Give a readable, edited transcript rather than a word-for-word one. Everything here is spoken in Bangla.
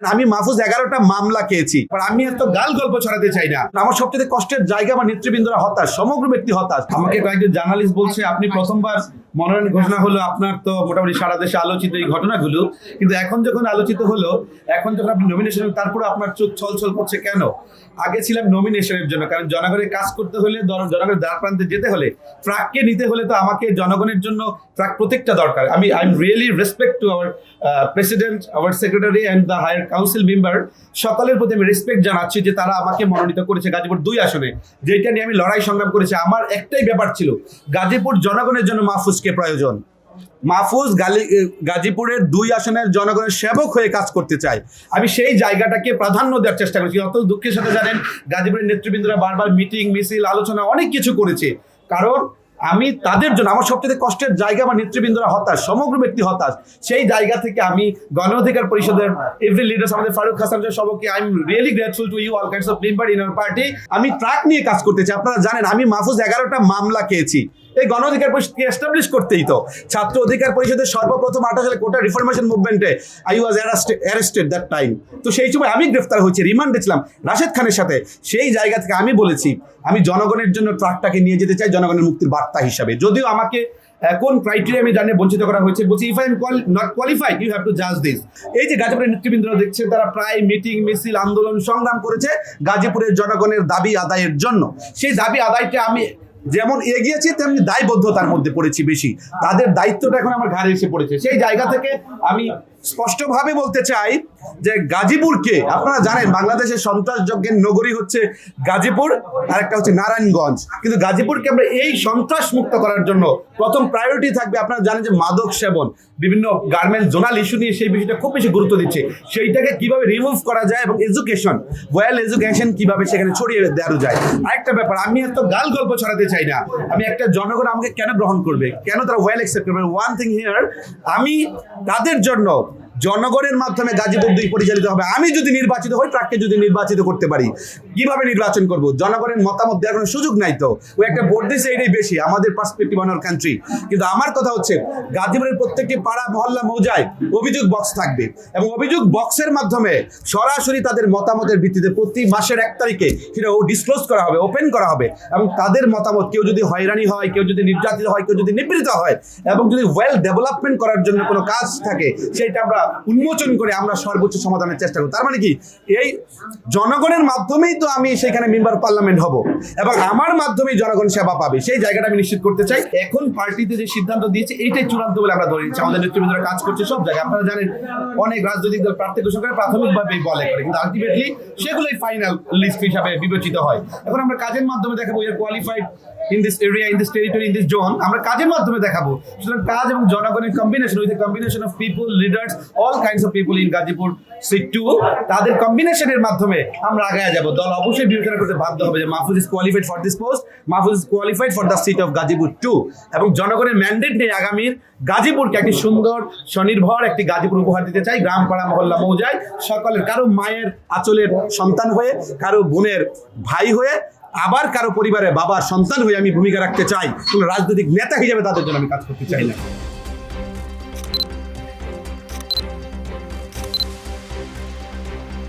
আমি মাহফুজ 11টা মামলা খেয়েছি, আমি এত গাল গল্প ছড়াতে চাই না। আমার সবচেয়ে কষ্টের জায়গা আমার নেতৃবৃন্দরা হতাশ, সমগ্র ব্যক্তি হতাশ। আমাকে কয়েকজন জার্নালিস্ট বলছে আপনি প্রথমবার মনোনয়ন ঘোষণা হলো, আপনার তো মোটামুটি সারা দেশে আলোচিত এই ঘটনাগুলো, কিন্তু এখন যখন আলোচিত হলো, এখন যখন আপনি নমিনেশন, তারপরে আপনার চোখ ছলছল করছে কেন? আগে ছিলাম নমিনেশনের জন্য, কারণ জনগণের কাজ করতে হলে, জনগণের দ্বার প্রান্তে যেতে হলে, ট্রাককে নিতে হলে তো আমাকে জনগণের জন্য ট্রাক প্রত্যেকটা দরকার। I am really respect to our president, our secretary and the higher council member, সকলের প্রতি আমি রেসপেক্ট জানাচ্ছি যে তারা আমাকে মনোনীত করেছে গাজীপুর 2 আসনে, যেটা নিয়ে আমি লড়াই সংগ্রাম করেছি। আমার একটাই ব্যাপার ছিল, গাজীপুর জনগণের জন্য মাহফুজকে প্রয়োজন। মাহফুজ গাজীপুরের 2 আসনের জনগণের সেবক হয়ে কাজ করতে চাই। আমি সেই জায়গাটাকে প্রাধান্য দেওয়ার চেষ্টা করেছি। অত দুঃখের সাথে জানেন, গাজীপুরের নেতৃবৃন্দরা বারবার মিটিং, মিছিল, আলোচনা অনেক কিছু করেছে, কারণ আমি তাদের জন্য, আমার সবচেয়ে কষ্টের জায়গা আমার নেতৃবৃন্দরা হতাশ, সমগ্র ব্যক্তি হতাশ। সেই জায়গা থেকে আমি গণ অধিকার পরিষদের এভরি লিডার্স, আমাদের ফারুক হাসান সবকে, I am really grateful to you all kinds of member in our party. আমি ট্রাক নিয়ে কাজ করতে চাই। আপনারা জানেন আমি মাহফুজ 11টা মামলা খেয়েছি। এই গণ অধিকার পরিষদকে এস্টাবলিশ করতেই তো ছাত্র অধিকার পরিষদের সর্বপ্রথম 28 সালে কোটা রিফরমেশন মুভমেন্টে I was arrested that time. তো সেই সময় আমি গ্রেফতার হয়েছি, রিমান্ডে ছিলাম রাশেদ খানের সাথে। সেই জায়গা থেকে আমি বলেছি আমি জনগণের জন্য ট্রাকটাকে নিয়ে যেতে চাই, জনগণের মুক্তির বার্তা হিসাবে। যদিও আমাকে কোন ক্রাইটেরিয়া আমি জানিয়ে বঞ্চিত করা হয়েছে, বলছি if I am not qualified you have to জাজ দিস। এই যে গাজীপুরের নেতৃবৃন্দরা দেখছেন, তারা প্রায় মিটিং, মিছিল, আন্দোলন, সংগ্রাম করেছে গাজীপুরের জনগণের দাবি আদায়ের জন্য। সেই দাবি আদায়টা আমি যেমন এগিয়েছি, তেমনি দায়বদ্ধতার মধ্যে পড়েছি বেশি। তাদের দায়িত্বটা এখন আমার ঘাড়ে এসে পড়েছে। সেই জায়গা থেকে আমি স্পষ্টভাবে বলতে চাই যে গাজীপুরকে, আপনারা জানেন বাংলাদেশের সন্ত্রাস যজ্ঞের নগরী হচ্ছে গাজীপুর, আর একটা হচ্ছে নারায়ণগঞ্জ। কিন্তু গাজীপুরকে আমরা এই সন্ত্রাস মুক্ত করার জন্য প্রথম প্রায়োরিটি থাকবে। আপনারা জানেন যে মাদক সেবন, বিভিন্ন গার্মেন্ট জোনাল ইস্যু নিয়ে সেই বিষয়টা খুব বেশি গুরুত্ব দিচ্ছে। সেইটাকে কিভাবে রিমুভ করা যায় এবং এডুকেশন, ওয়েল এডুকেশন কিভাবে সেখানে ছড়িয়ে দেওয়া যায়। আরেকটা ব্যাপার, আমি এত গাল গল্প ছড়াতে চাই না। আমি একটা জনগণ আমাকে কেন গ্রহণ করবে, কেন তারা ওয়েল অ্যাকসেপ্ট করবে, ওয়ান থিং হিয়ার, আমি তাদের জন্য জনগণের মাধ্যমে গাজীপুর 2 পরিচালিত হবে। আমি যদি নির্বাচিত হই, ট্রাককে যদি নির্বাচিত করতে পারি, কিভাবে নির্বাচন করব? জনগণের মতামত দেওয়ার কোনো সুযোগ নাই। তো ওই একটা ভোট দিচ্ছে, এটাই বেশি আমাদের পার্সপেক্টিভ অন আওয়ার কান্ট্রি। কিন্তু আমার কথা হচ্ছে গাজীপুরের প্রত্যেকটি পাড়া, মহল্লা, মৌজায় অভিযোগ বক্স থাকবে, এবং অভিযোগ বক্সের মাধ্যমে সরাসরি তাদের মতামতের ভিত্তিতে প্রতি মাসের 1 তারিখে সেটা ডিসক্লোজ করা হবে, ওপেন করা হবে। এবং তাদের মতামত, কেউ যদি হয়রানি হয়, কেউ যদি নির্যাতিত হয়, কেউ যদি নিপীড়িত হয়, এবং যদি ওয়েল ডেভেলপমেন্ট করার জন্য কোনো কাজ থাকে, সেটা আমরা উন্মোচন করে আমরা সর্বোচ্চ সমাধানের চেষ্টা করি। তার মানে কি, এই জনগণের মাধ্যমেই তো আমি সেখানে মেম্বার পার্লামেন্ট হব, এবং আমার মাধ্যমেই জনগণ সেবা পাবে। সেই জায়গাটা আমি নিশ্চিত করতে চাই। এখন পার্টিতে যে সিদ্ধান্ত দিয়েছে এইটাই চূড়ান্ত বলে আমরা ধরে নিচ্ছি। আমাদের নেতৃবৃন্দরা কাজ করছে সব জায়গায়। আপনারা জানেন অনেক রাজনৈতিক দল প্রার্থী ঘোষণা করে প্রাথমিকভাবেই বলে করে, কিন্তু আলটিমেটলি সেগুলোই ফাইনাল লিস্ট হিসাবে বিবেচিত হয়। এখন আমরা কাজের মাধ্যমে দেখাবো we are qualified in this area, in this territory, in this zone. আমরা কাজের মাধ্যমে দেখাবো। সুতরাং কাজ এবং জনগণের combination, with a combination of people, leaders, all kinds of people in Gazipur seat 2, তাদের কম্বিনেশনের মাধ্যমে আমরা আগায় যাব। দল অবশ্যই বিবেচনা করতে বাধ্য হবে যে Mahfuz is qualified for this post, Mahfuz is qualified for the seat of Gazipur 2, এবং জনগণের ম্যান্ডেট নিয়ে আগামীর গাজীপুরকে একটি সুন্দর, স্বনির্ভর একটি গাজীপুর উপহার দিতে চাই। গ্রাম, পাড়া, মহল্লা, মৌজায় সকলের, কারো মায়ের আঁচলের সন্তান হয়ে, কারো বোনের ভাই হয়ে, আবার কারো পরিবারে বাবার সন্তান হয়ে আমি ভূমিকা রাখতে চাই। কোনো রাজনৈতিক নেতা হিসেবে তাদের জন্য আমি কাজ করতে চাই না।